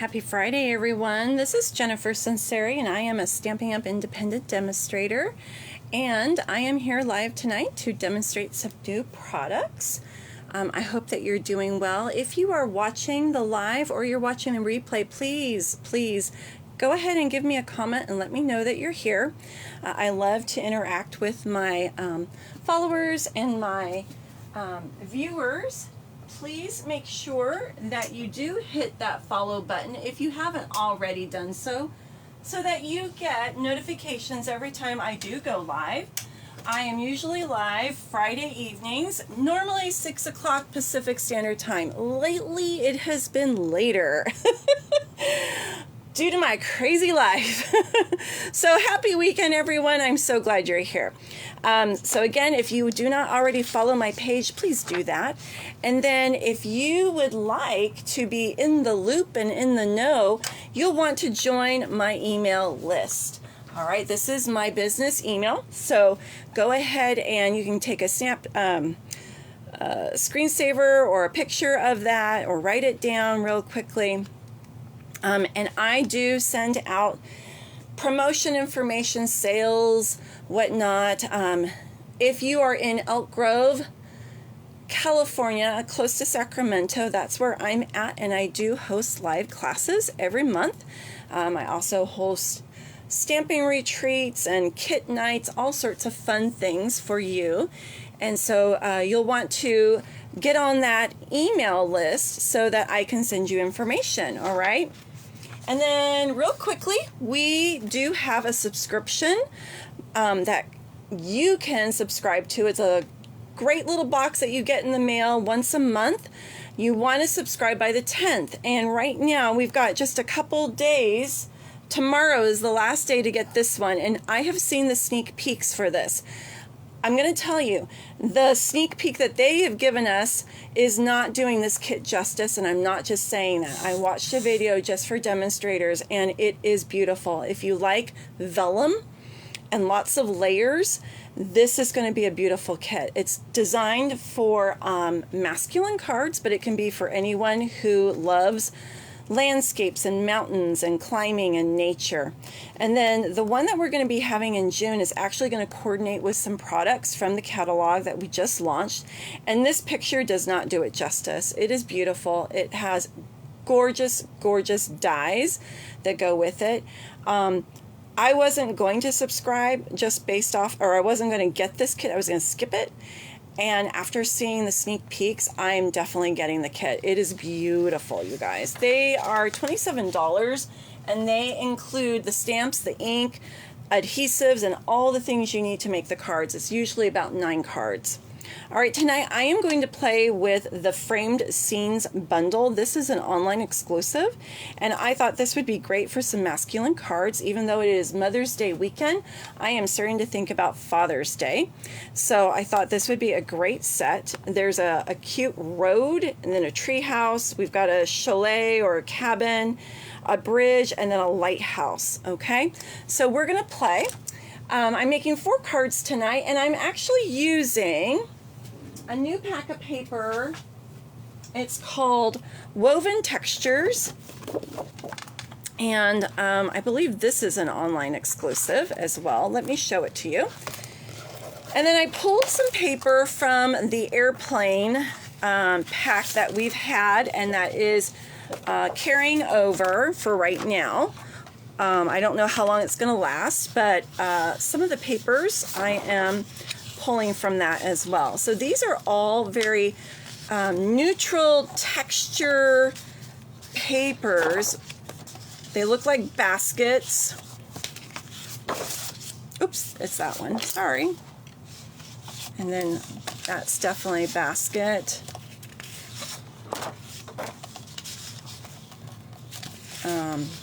Happy Friday, everyone. This is Jennifer Sinceri, and I am a Stampin' Up! Independent demonstrator. And I am here live tonight to demonstrate some new products. I hope that you're doing well. If you are watching the live or you're watching the replay, please go ahead and give me a comment and let me know that you're here. I love to interact with my followers and my viewers. Please make sure that you do hit that follow button if you haven't already done so that you get notifications every time I do go live. I am usually live Friday evenings, normally 6 o'clock Pacific Standard Time. Lately, it has been later due to my crazy life. So happy weekend, everyone. I'm so glad you're here. So again, if you do not already follow my page, please do that. And then if you would like to be in the loop and in the know, you'll want to join my email list. All right, this is my business email. So go ahead and you can take a screensaver or a picture of that or write it down real quickly. And I do send out promotion information, sales, whatnot. If you are in Elk Grove, California, close to Sacramento, that's where I'm at, and I do host live classes every month. I also host stamping retreats and kit nights, all sorts of fun things for you. And so you'll want to get on that email list so that I can send you information, all right? And then real quickly, we do have a subscription that you can subscribe to. It's a great little box that you get in the mail once a month. You want to subscribe by the 10th. And right now, we've got just a couple days. Tomorrow is the last day to get this one. And I have seen the sneak peeks for this. I'm going to tell you, the sneak peek that they have given us is not doing this kit justice, and I'm not just saying that. I watched a video just for demonstrators, and it is beautiful. If you like vellum and lots of layers, this is going to be a beautiful kit. It's designed for masculine cards, but it can be for anyone who loves landscapes and mountains and climbing and nature. And then the one that we're going to be having in June is actually going to coordinate with some products from the catalog that we just launched. And this picture does not do it justice. It is beautiful. It has gorgeous, gorgeous dies that go with it. I wasn't going to subscribe just based off, or I wasn't going to get this kit. I was going to skip it. And after seeing the sneak peeks, I'm definitely getting the kit. It is beautiful, you guys. They are $27, and they include the stamps, the ink, adhesives, and all the things you need to make the cards. It's usually about 9 cards. All right, tonight I am going to play with the Framed Scenes bundle. This is an online exclusive, and I thought this would be great for some masculine cards. Even though it is Mother's Day weekend, I am starting to think about Father's Day. So I thought this would be a great set. There's a cute road, and then a tree house. We've got a chalet or a cabin, a bridge, and then a lighthouse, okay? So we're gonna play. I'm making 4 cards tonight, and I'm actually using a new pack of paper. It's called Woven Textures, and I believe this is an online exclusive as well. Let me show it to you. And then I pulled some paper from the airplane pack that we've had, and that is carrying over for right now. I don't know how long it's going to last, but some of the papers I am pulling from that as well. So these are all very neutral texture papers. They look like baskets. Oops, it's that one. Sorry. And then that's definitely a basket.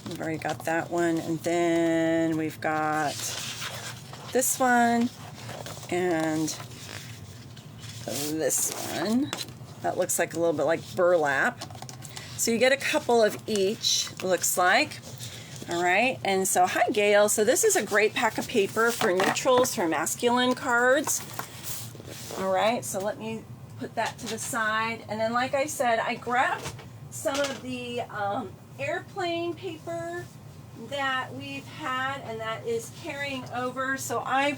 We've already got that one, and then we've got this one and this one. That looks like a little bit like burlap. So you get a couple of each, looks like. All right, and so hi Gail. So this is a great pack of paper for neutrals, for masculine cards. All right, so let me put that to the side. And then like I said, I grabbed some of the airplane paper that we've had and that is carrying over. So I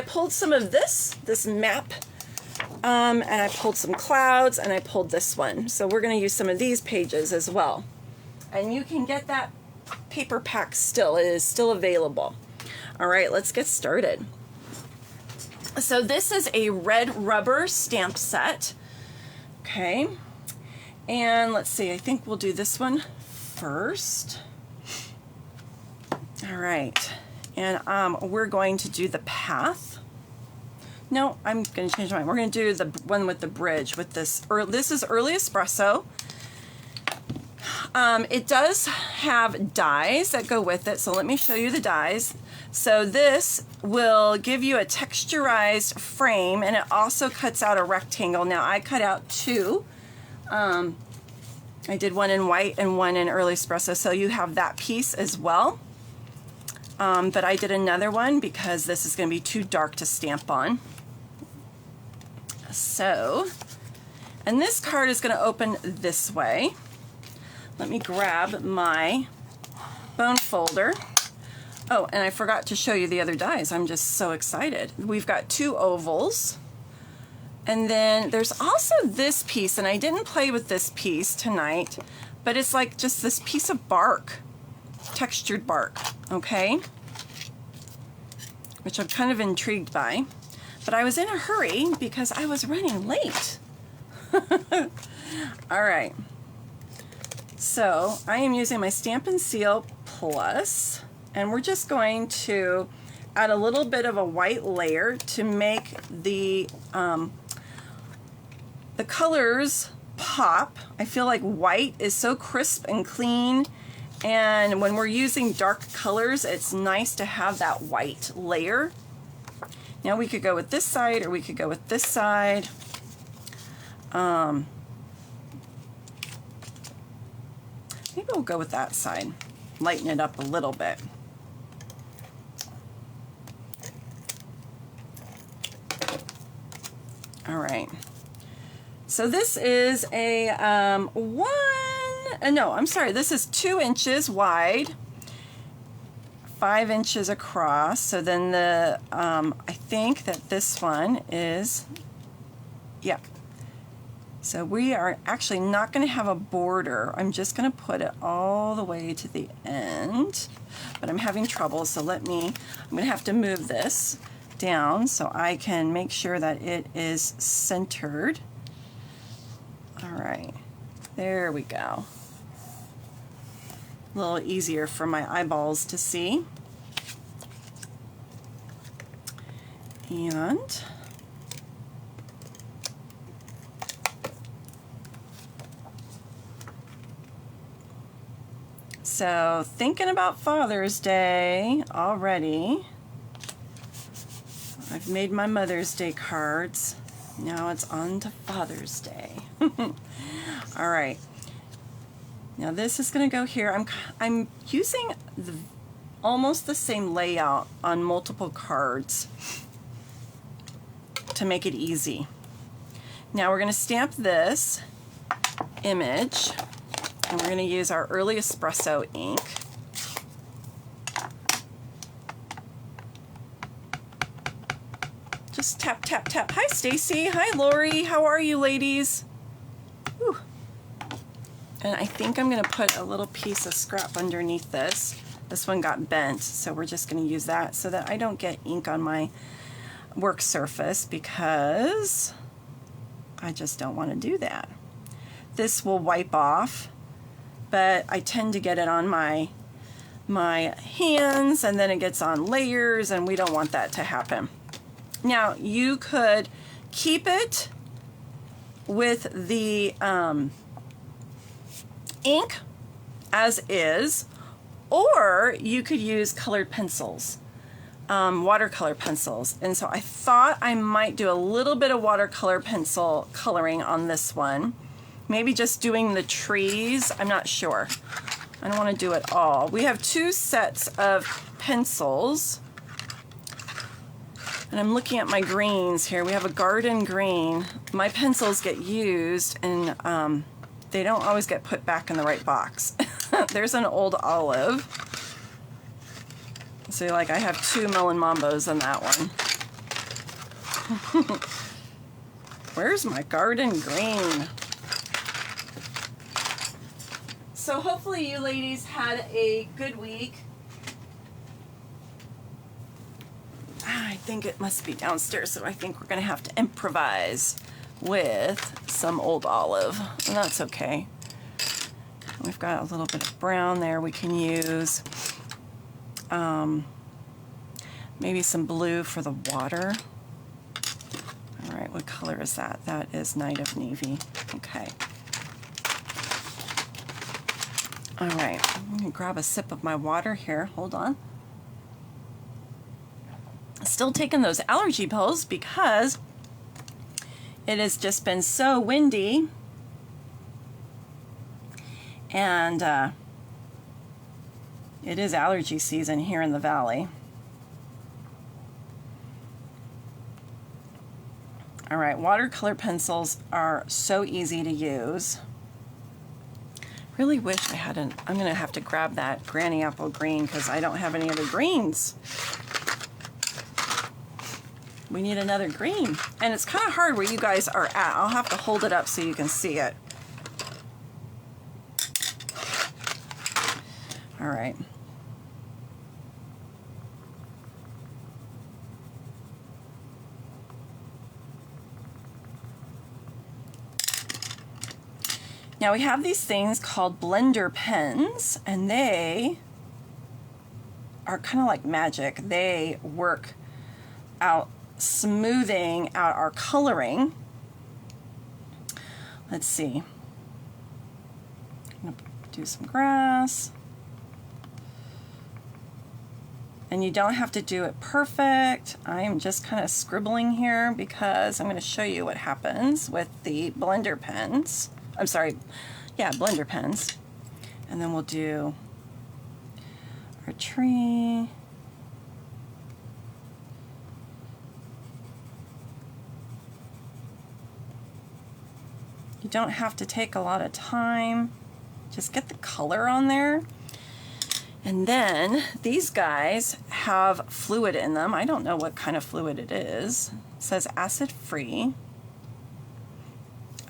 pulled some of this map, and I pulled some clouds, and I pulled this one. So we're going to use some of these pages as well. And you can get that paper pack still. It is still available. All right, let's get started. So this is a red rubber stamp set. Okay. And let's see, I think we'll do this one first. All right. And we're going to do the path. No, I'm going to change my mind. We're going to do the one with the bridge with this. This is Early Espresso. It does have dies that go with it, so let me show you the dies. So this will give you a texturized frame, and it also cuts out a rectangle. Now I cut out two. I did one in white and one in Early Espresso, so you have that piece as well. But I did another one because this is going to be too dark to stamp on. So, and this card is going to open this way. Let me grab my bone folder. Oh, and I forgot to show you the other dies. I'm just so excited. We've got two ovals. And then there's also this piece, and I didn't play with this piece tonight, but it's like just this piece of bark, textured bark, okay? Which I'm kind of intrigued by. But I was in a hurry because I was running late. All right. So I am using my Stampin' Seal Plus, and we're just going to add a little bit of a white layer to make the colors pop. I feel like white is so crisp and clean, and when we're using dark colors, it's nice to have that white layer. Now we could go with this side, or we could go with this side. Maybe we'll go with that side. Lighten it up a little bit. All right. So this is a this is 2 inches wide, 5 inches across. So then the, I think that this one is, yeah. So we are actually not going to have a border. I'm just going to put it all the way to the end, but I'm having trouble. So I'm going to have to move this down so I can make sure that it is centered. All right, there we go. A little easier for my eyeballs to see. And so thinking about Father's Day already. I've made my Mother's Day cards. Now it's on to Father's Day. All right. Now this is going to go here. I'm using almost the same layout on multiple cards to make it easy. Now we're going to stamp this image, and we're going to use our Early Espresso ink. Just tap, tap, tap. Hi, Stacy. Hi, Lori. How are you, ladies? Whew. And I think I'm going to put a little piece of scrap underneath this. This one got bent, so we're just going to use that so that I don't get ink on my work surface, because I just don't want to do that. This will wipe off, but I tend to get it on my hands, and then it gets on layers, and we don't want that to happen. Now, you could keep it with the ink as is, or you could use colored pencils, watercolor pencils. And so I thought I might do a little bit of watercolor pencil coloring on this one. Maybe just doing the trees. I'm not sure. I don't want to do it all. We have 2 sets of pencils. And I'm looking at my greens here. We have a garden green. My pencils get used, and they don't always get put back in the right box. There's an old olive. So like I have 2 melon mambos in that one. Where's my garden green? So hopefully you ladies had a good week. I think it must be downstairs, so I think we're gonna have to improvise with some old olive, and that's okay. We've got a little bit of brown there we can use. Maybe some blue for the water. All right, what color is that? That is Night of Navy. Okay. All right, I'm gonna grab a sip of my water here. Hold on. Still taking those allergy pills because it has just been so windy, and it is allergy season here in the valley. All right, watercolor pencils are so easy to use. Really wish I had I'm gonna have to grab that Granny Apple green because I don't have any other greens. We need another green. And it's kind of hard where you guys are at. I'll have to hold it up so you can see it. All right. Now we have these things called blender pens, and they are kind of like magic. They work out smoothing out our coloring. Let's see. I'm gonna do some grass. And you don't have to do it perfect. I'm just kind of scribbling here because I'm going to show you what happens with the blender pens. I'm sorry, yeah, blender pens. And then we'll do our tree. You don't have to take a lot of time. Just get the color on there. And then these guys have fluid in them. I don't know what kind of fluid it is. It says acid free.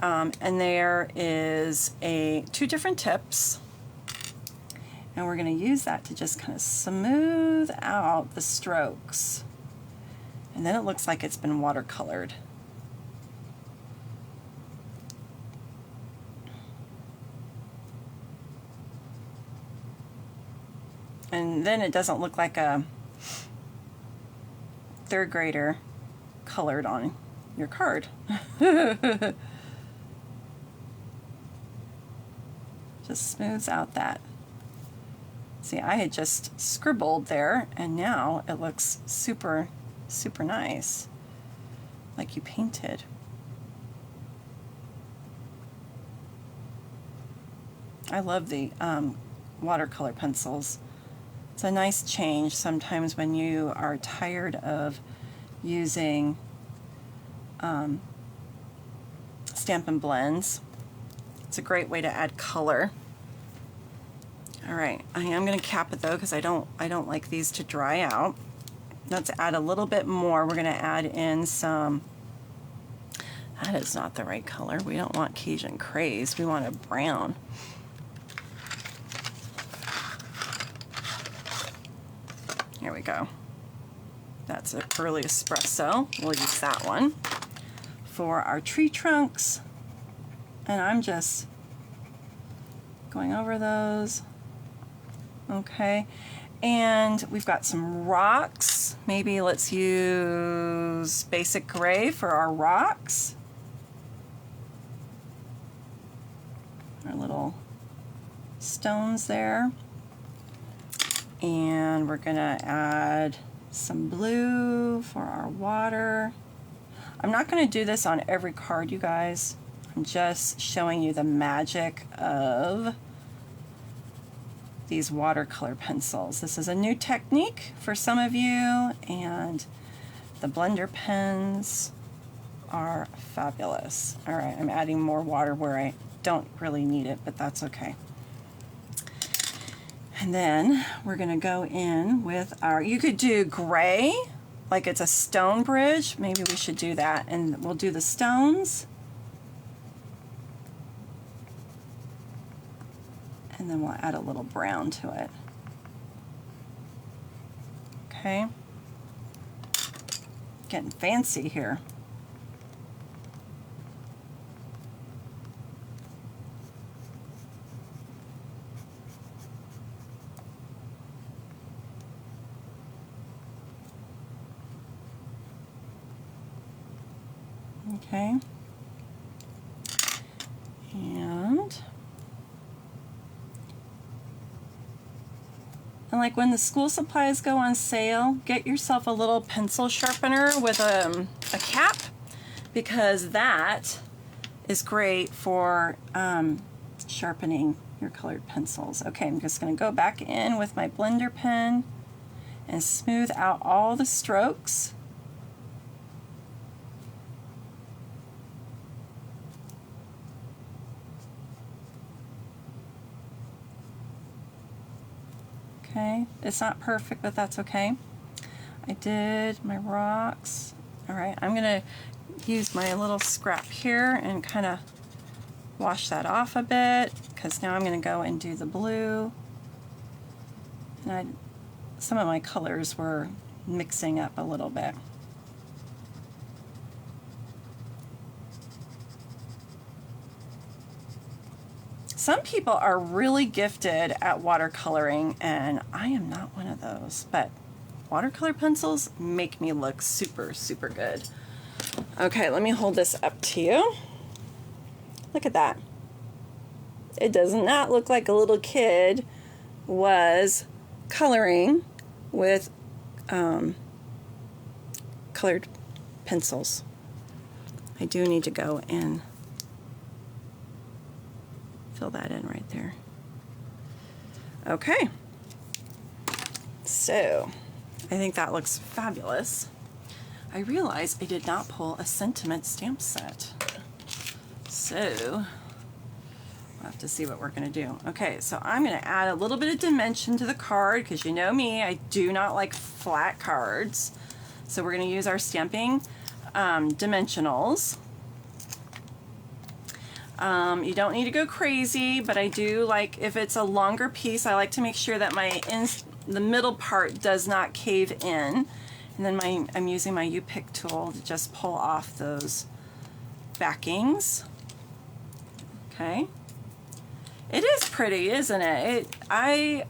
And there is 2 different tips. And we're going to use that to just kind of smooth out the strokes. And then it looks like it's been watercolored. And then it doesn't look like a 3rd grader colored on your card. Just smooths out that. See, I had just scribbled there, and now it looks super, super nice, like you painted. I love the watercolor pencils. It's a nice change sometimes when you are tired of using Stampin' blends. It's a great way to add color. All right, I am going to cap it though because I don't like these to dry out. Let's add a little bit more. We're going to add in some. That is not the right color. We don't want Cajun Craze. We want a brown. Here we go. That's an early espresso. We'll use that one for our tree trunks. And I'm just going over those. Okay. And we've got some rocks. Maybe let's use basic gray for our rocks. Our little stones there. And we're gonna add some blue for our water. I'm not gonna do this on every card, you guys. I'm just showing you the magic of these watercolor pencils. This is a new technique for some of you, and the blender pens are fabulous. All right, I'm adding more water where I don't really need it, but that's okay. And then we're going to go in with our, you could do gray, like it's a stone bridge. Maybe we should do that. And we'll do the stones. And then we'll add a little brown to it. Okay. Getting fancy here. Okay. And like when the school supplies go on sale, get yourself a little pencil sharpener with a cap, because that is great for sharpening your colored pencils. Okay, I'm just going to go back in with my blender pen and smooth out all the strokes. Okay, it's not perfect, but that's okay. I did my rocks. All right, I'm gonna use my little scrap here and kind of wash that off a bit, because now I'm gonna go and do the blue. And some of my colors were mixing up a little bit. Some people are really gifted at watercoloring, and I am not one of those, but watercolor pencils make me look super, super good. Okay, let me hold this up to you. Look at that. It does not look like a little kid was coloring with colored pencils. I do need to go and fill that in right there. Okay, so I think that looks fabulous. I realize I did not pull a sentiment stamp set, so we'll have to see what we're going to do. Okay, so I'm going to add a little bit of dimension to the card, because you know me, I do not like flat cards. So we're going to use our stamping dimensionals. You don't need to go crazy, but I do like, if it's a longer piece, I like to make sure that the middle part does not cave in. And then I'm using my U-pick tool to just pull off those backings. Okay. It is pretty, isn't it? I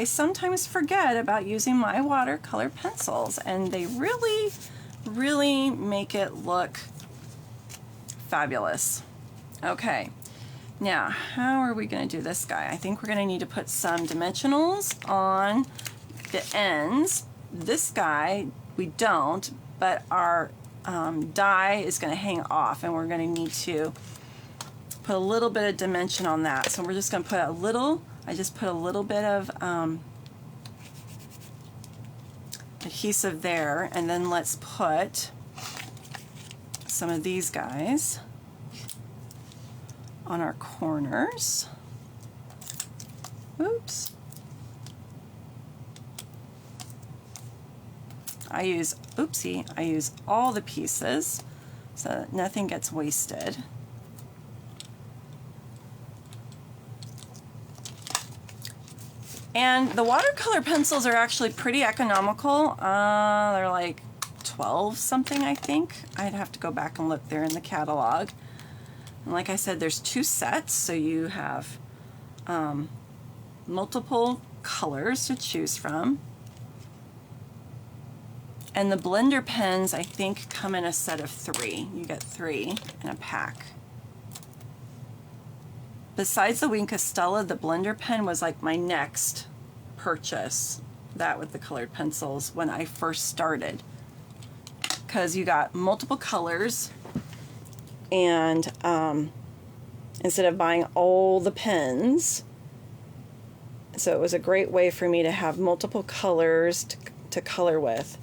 sometimes forget about using my watercolor pencils, and they really, really make it look fabulous. Okay, now how are we going to do this guy? I think we're going to need to put some dimensionals on the ends. This guy we don't, but our die is going to hang off, and we're going to need to put a little bit of dimension on that. So we're just going to put a little, I just put a little bit of adhesive there, and then let's put some of these guys on our corners. Oops. I use all the pieces so that nothing gets wasted. And the watercolor pencils are actually pretty economical. They're like 12 something, I think. I'd have to go back and look there in the catalog. And like I said, there's 2 sets, so you have multiple colors to choose from. And the blender pens, I think, come in a set of 3. You get 3 in a pack. Besides the Wink Stella, the blender pen was like my next purchase, that with the colored pencils, when I first started. Because you got multiple colors, and instead of buying all the pens, so it was a great way for me to have multiple colors to color with.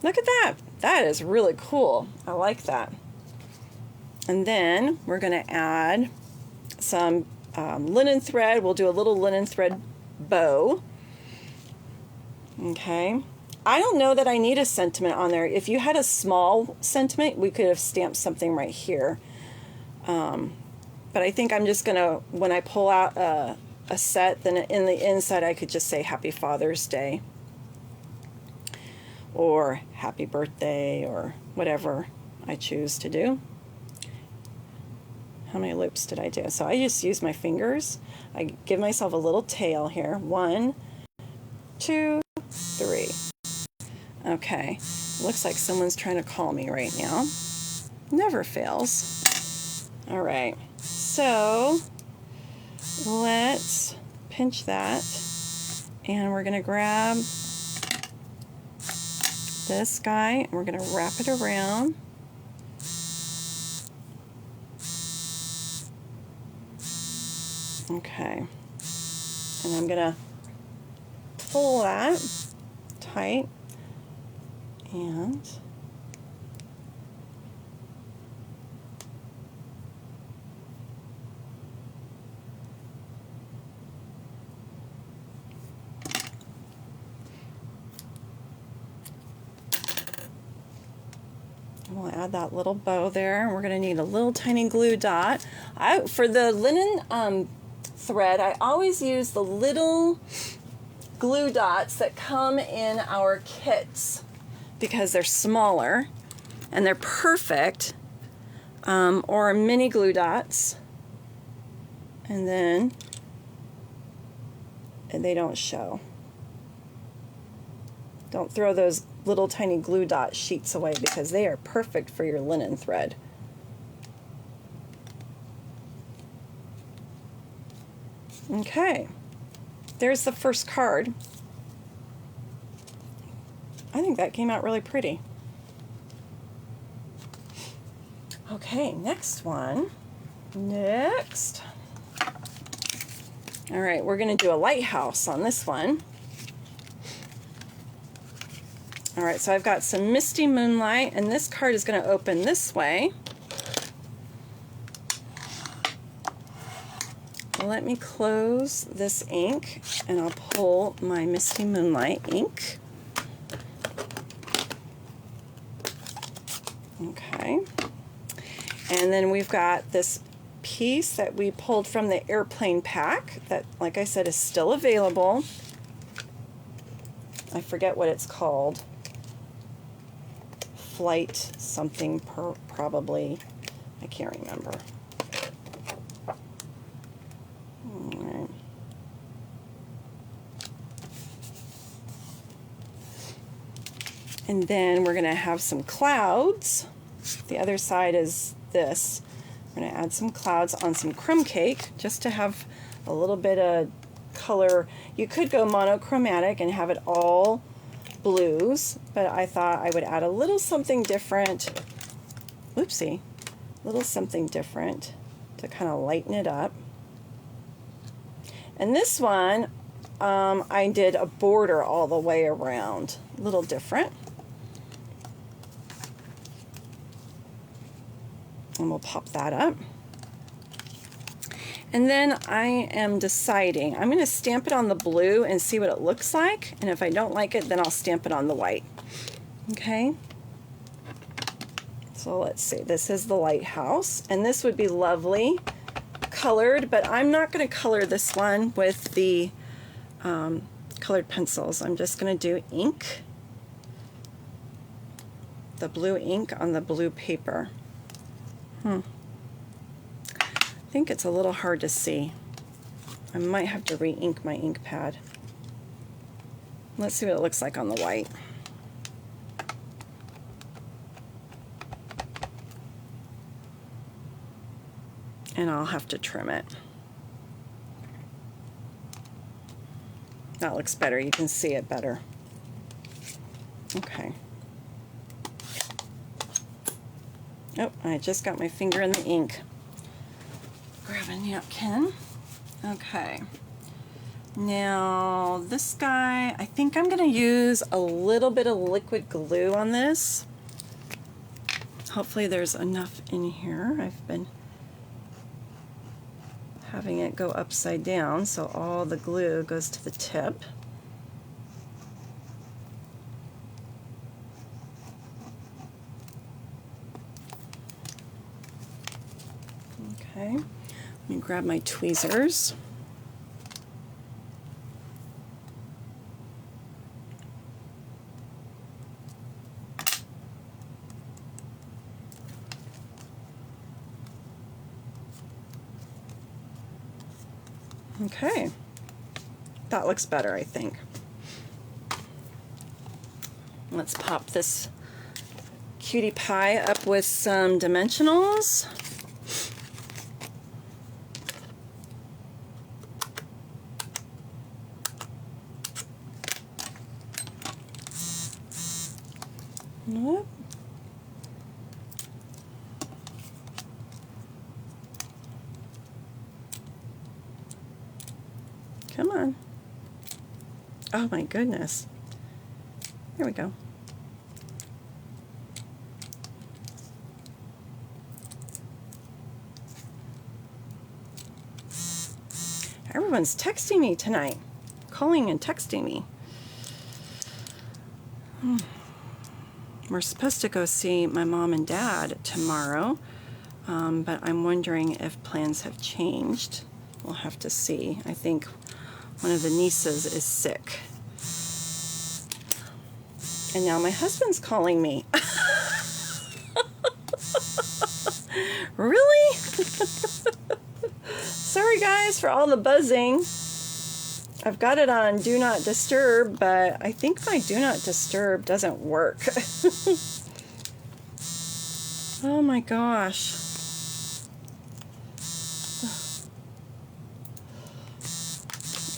Look at that. That is really cool. I like that. And then we're going to add some linen thread. We'll do a little linen thread bow. Okay. I don't know that I need a sentiment on there. If you had a small sentiment, we could have stamped something right here. But I think I'm just going to, when I pull out a set, then in the inside I could just say Happy Father's Day or Happy Birthday or whatever I choose to do. How many loops did I do? So I just use my fingers. I give myself a little tail here. 1, 2, 3. Okay, looks like someone's trying to call me right now. Never fails. All right, so let's pinch that, and we're gonna grab this guy, and we're gonna wrap it around. Okay, and I'm gonna pull that tight, and we'll add that little bow there. We're going to need a little tiny glue dot. For the linen thread, I always use the little glue dots that come in our kits because they're smaller and they're perfect, or mini glue dots, and then they don't show. Don't throw those little tiny glue dot sheets away because they are perfect for your linen thread. Okay, there's the first card. I think that came out really pretty. Okay, next one. Next. All right, we're going to do a lighthouse on this one. All right, so I've got some Misty Moonlight, and this card is going to open this way. Let me close this ink, and I'll pull my Misty Moonlight ink. Okay. And then we've got this piece that we pulled from the airplane pack that, like I said, is still available. I forget what it's called. Flight something probably. I can't remember. All right. And then we're going to have some clouds. The other side is this. We're going to add some clouds on some crumb cake just to have a little bit of color. You could go monochromatic and have it all blues, but I thought I would add a little something different. Oopsie. A little something different to kind of lighten it up. And this one, I did a border all the way around. A little different. And we'll pop that up. And then I am deciding, I'm going to stamp it on the blue and see what it looks like. And if I don't like it, then I'll stamp it on the white. Okay. So let's see, this is the lighthouse. And this would be lovely colored, but I'm not going to color this one with the colored pencils. I'm just going to do ink. The blue ink on the blue paper. I think it's a little hard to see. I might have to re-ink my ink pad. Let's see what it looks like on the white. And I'll have to trim it. That looks better. You can see it better. Okay. Oh, I just got my finger in the ink. Grab a napkin. Okay. Now, this guy, I think I'm going to use a little bit of liquid glue on this. Hopefully there's enough in here. I've been having it go upside down so all the glue goes to the tip. Okay, let me grab my tweezers. Okay, that looks better, I think. Let's pop this cutie pie up with some dimensionals. Whoop. Come on. Oh my goodness. There we go. Everyone's texting me tonight, calling and texting me. We're supposed to go see my mom and dad tomorrow, but I'm wondering if plans have changed. We'll have to see. I think one of the nieces is sick. And now my husband's calling me. Really? Sorry guys for all the buzzing. I've got it on Do Not Disturb, but I think my Do Not Disturb doesn't work. Oh my gosh.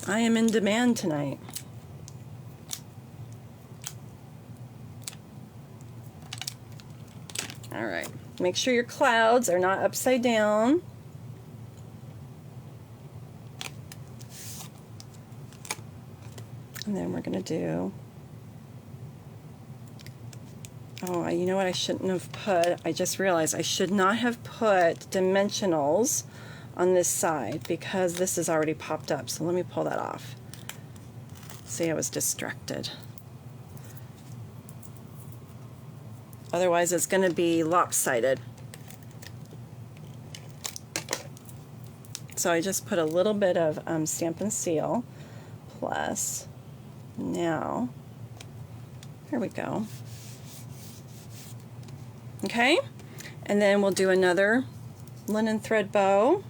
I am in demand tonight. All right, make sure your clouds are not upside down. And then we're going to do, oh, you know what I shouldn't have put? I just realized I should not have put dimensionals on this side because this is already popped up. So let me pull that off. See, I was distracted. Otherwise, it's going to be lopsided. So I just put a little bit of Stampin' Seal plus. Now, here we go. Okay, and then we'll do another linen thread bow.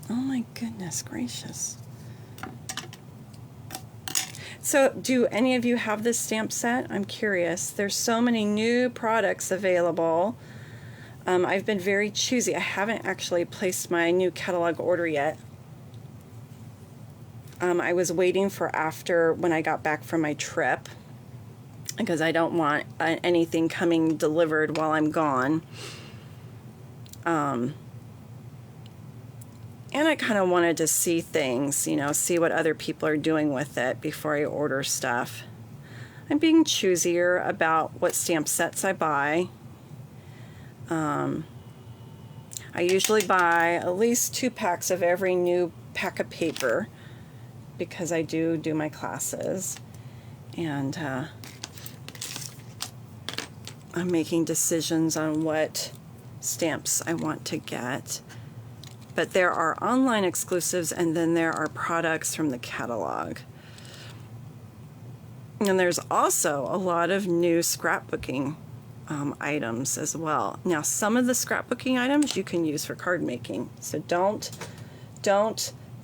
Oh my goodness gracious. So do any of you have this stamp set? I'm curious. There's so many new products available. I've been very choosy. I haven't actually placed my new catalog order yet. I was waiting for after when I got back from my trip because I don't want anything coming delivered while I'm gone. And I kind of wanted to see things, you know, see what other people are doing with it before I order stuff. I'm being choosier about what stamp sets I buy. I usually buy at least 2 packs of every new pack of paper because I do my classes. And I'm making decisions on what stamps I want to get. But there are online exclusives and then there are products from the catalog. And there's also a lot of new scrapbooking items as well. Now, some of the scrapbooking items you can use for card making. So don't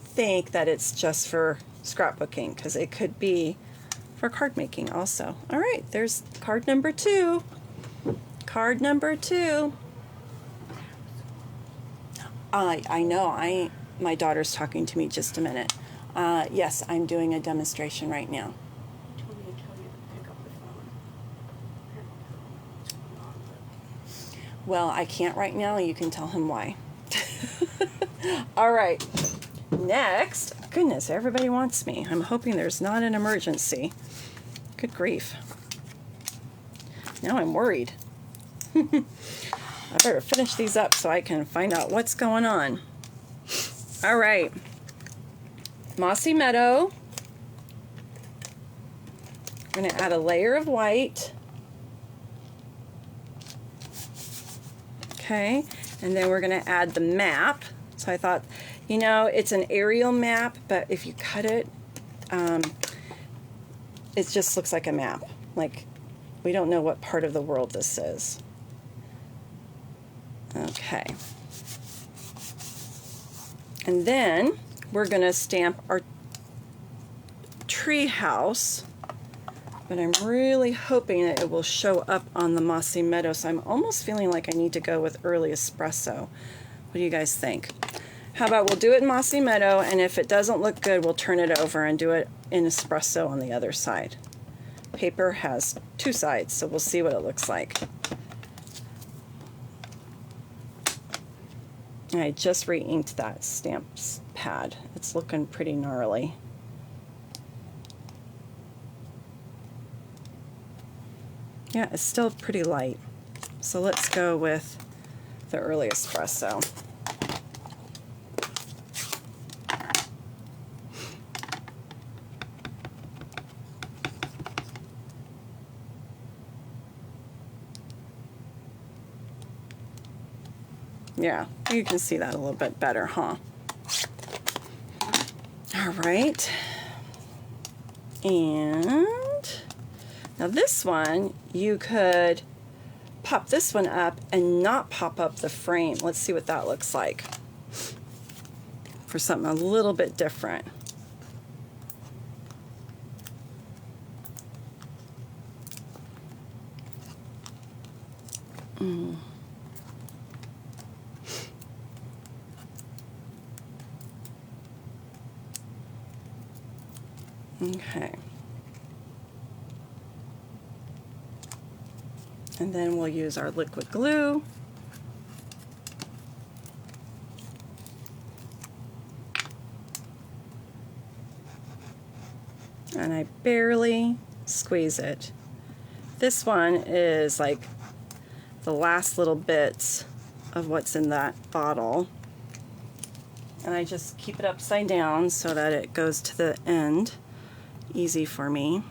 think that it's just for scrapbooking because it could be for card making also. All right, there's card number 2. Card number 2. I know. My daughter's talking to me. Just a minute. Yes, I'm doing a demonstration right now. He told me to tell you to pick up the phone. Well, I can't right now. You can tell him why. All right. Next, goodness, everybody wants me. I'm hoping there's not an emergency. Good grief. Now I'm worried. I better finish these up so I can find out what's going on. All right. Mossy Meadow. I'm going to add a layer of white. Okay, and then we're going to add the map. So I thought, you know, it's an aerial map, but if you cut it, it just looks like a map. Like, we don't know what part of the world this is. Okay. And then we're going to stamp our tree house, but I'm really hoping that it will show up on the Mossy Meadow, so I'm almost feeling like I need to go with early espresso. What do you guys think? How about we'll do it in Mossy Meadow, and if it doesn't look good, we'll turn it over and do it in espresso on the other side. Paper has two sides, so we'll see what it looks like. I just re-inked that stamps pad. It's looking pretty gnarly. Yeah, it's still pretty light. So let's go with the early espresso. Yeah, you can see that a little bit better, huh? All right. And now this one, you could pop this one up and not pop up the frame. Let's see what that looks like for something a little bit different. Okay. And then we'll use our liquid glue. And I barely squeeze it. This one is like the last little bits of what's in that bottle. And I just keep it upside down so that it goes to the end. Easy for me.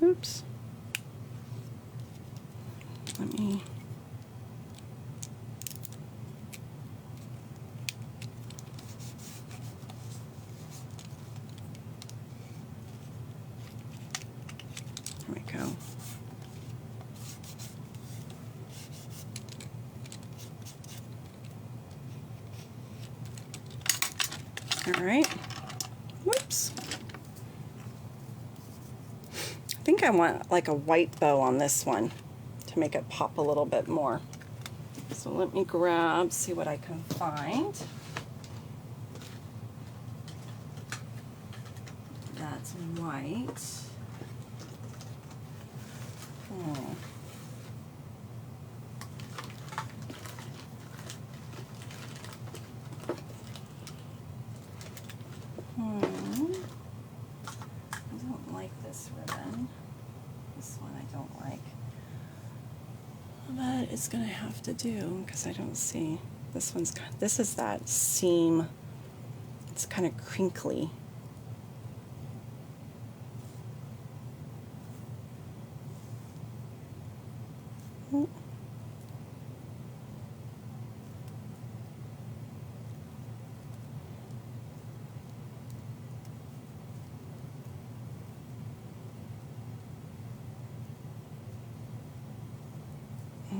Oops. Let me... There we go. All right. Whoops. I think I want like a white bow on this one to make it pop a little bit more. So let me grab, see what I can find. That's white. Oh. I don't like this ribbon. This one I don't like. But it's gonna have to do because I don't see. This one's kind. This is that seam. It's kind of crinkly.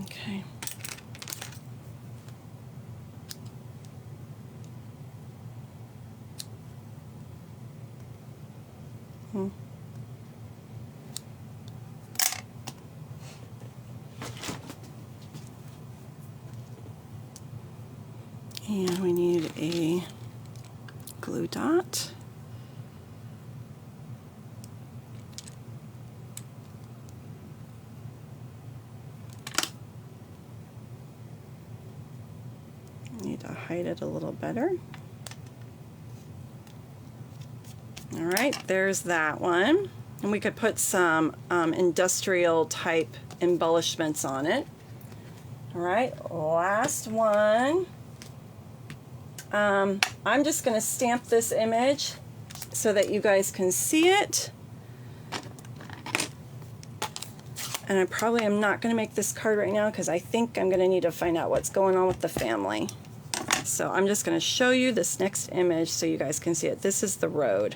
Okay. And we need a glue dot. to hide it a little better. All right, there's that one. And we could put some industrial type embellishments on it. All right, last one. I'm just going to stamp this image so that you guys can see it. And I probably am not going to make this card right now because I think I'm going to need to find out what's going on with the family. So I'm just going to show you this next image so you guys can see it. This is the road.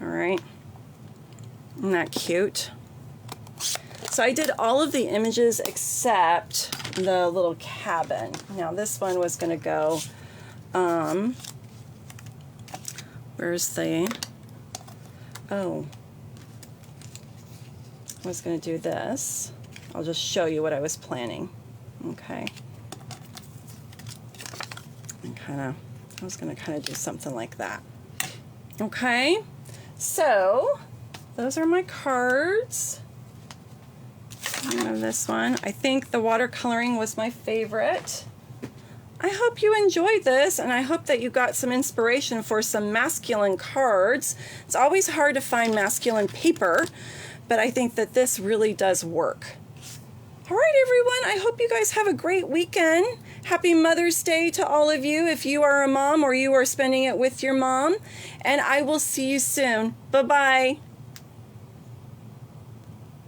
All right. Isn't that cute? So I did all of the images except the little cabin. Now this one was going to go, where's the, oh, I was going to do this. I'll just show you what I was planning. Okay. And I was going to kind of do something like that. Okay. So those are my cards. I have this one. I think the watercoloring was my favorite. I hope you enjoyed this, and I hope that you got some inspiration for some masculine cards. It's always hard to find masculine paper, but I think that this really does work. All right, everyone, I hope you guys have a great weekend. Happy Mother's Day to all of you if you are a mom or you are spending it with your mom. And I will see you soon. Bye-bye.